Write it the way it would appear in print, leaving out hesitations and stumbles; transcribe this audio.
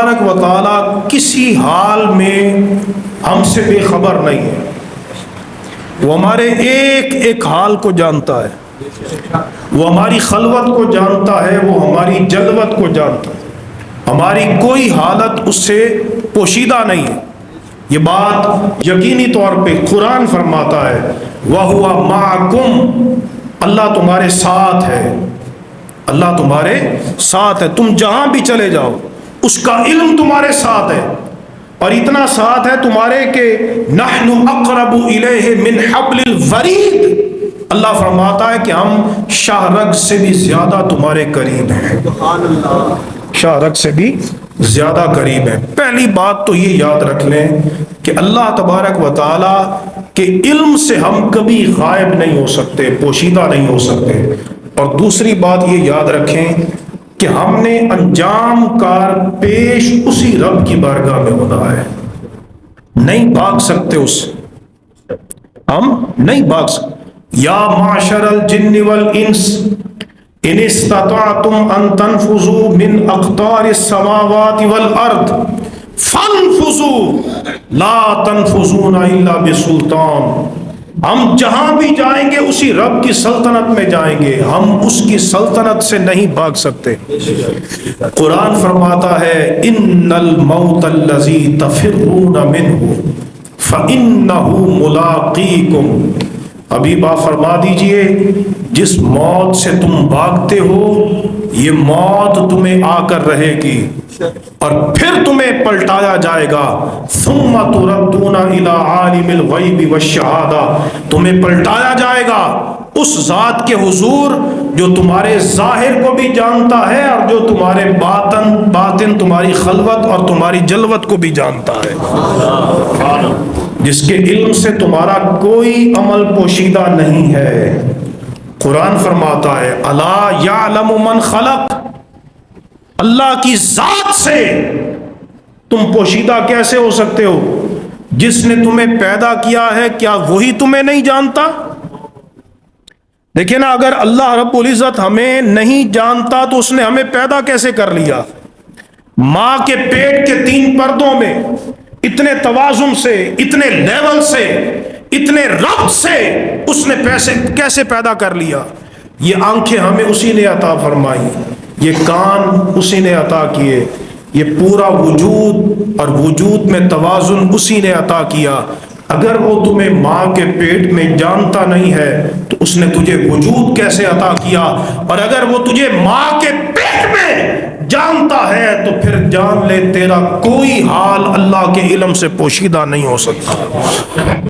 تبارک و تعالیٰ کسی حال میں ہم سے بے خبر نہیں ہے، وہ ہمارے ایک ایک حال کو جانتا ہے، وہ ہماری خلوت کو جانتا ہے، وہ ہماری جلوت کو جانتا ہے، ہماری کوئی حالت اس سے پوشیدہ نہیں ہے۔ یہ بات یقینی طور پہ قرآن فرماتا ہے وَهُوَ مَعَكُمْ، اللہ تمہارے ساتھ ہے، اللہ تمہارے ساتھ ہے، تم جہاں بھی چلے جاؤ اس کا علم تمہارے ساتھ ہے، اور اتنا ساتھ ہے تمہارے کہ نحن اقرب الیہ من حبل الورید، اللہ فرماتا ہے کہ ہم شاہ رگ سے بھی زیادہ تمہارے قریب ہیں، شاہ رگ سے بھی زیادہ قریب ہیں۔ پہلی بات تو یہ یاد رکھ لیں کہ اللہ تبارک و تعالی کے علم سے ہم کبھی غائب نہیں ہو سکتے، پوشیدہ نہیں ہو سکتے۔ اور دوسری بات یہ یاد رکھیں کہ ہم نے انجام کار پیش اسی رب کی بارگاہ میں ہونا ہے، نہیں بھاگ سکتے اس سے، ہم نہیں بھاگ سکتے۔ یا معشر الجن والانس ان استطعتم ان تنفذوا من اقطار السماوات والارض فانفذوا لا تنفذون الا بسلطان، ہم جہاں بھی جائیں گے اسی رب کی سلطنت میں جائیں گے، ہم اس کی سلطنت سے نہیں بھاگ سکتے۔ قرآن فرماتا ہے ان الموت الذی تفرون منہ فانہ ملاقیکم، حبیبہ فرما دیجئے جس موت سے تم بھاگتے ہو یہ موت تمہیں آ کر رہے گی اور پھر تمہیں پلٹایا جائے گا، ثم تردون الی عالم الغیب والشہادہ، تمہیں پلٹایا جائے گا اس ذات کے حضور جو تمہارے ظاہر کو بھی جانتا ہے اور جو تمہارے باطن تمہاری خلوت اور تمہاری جلوت کو بھی جانتا ہے، جس کے علم سے تمہارا کوئی عمل پوشیدہ نہیں ہے۔ قرآن فرماتا ہے الا یعلم من خلق، اللہ کی ذات سے تم پوشیدہ کیسے ہو سکتے ہو؟ جس نے تمہیں پیدا کیا ہے کیا وہی تمہیں نہیں جانتا؟ دیکھیں نا، اگر اللہ رب العزت ہمیں نہیں جانتا تو اس نے ہمیں پیدا کیسے کر لیا؟ ماں کے پیٹ کے 3 پردوں میں اتنے توازن سے، اتنے لیول سے، اتنے ربط سے اس نے کیسے پیدا کر لیا؟ یہ آنکھیں ہمیں اسی نے عطا فرمائی، یہ کان اسی نے عطا کیے، یہ پورا وجود اور وجود میں توازن اسی نے عطا کیا۔ اگر وہ تمہیں ماں کے پیٹ میں جانتا نہیں ہے تو اس نے تجھے وجود کیسے عطا کیا؟ اور اگر وہ تجھے ماں کے پیٹ میں جانتا ہے تو پھر جان لے تیرا کوئی حال اللہ کے علم سے پوشیدہ نہیں ہو سکتا۔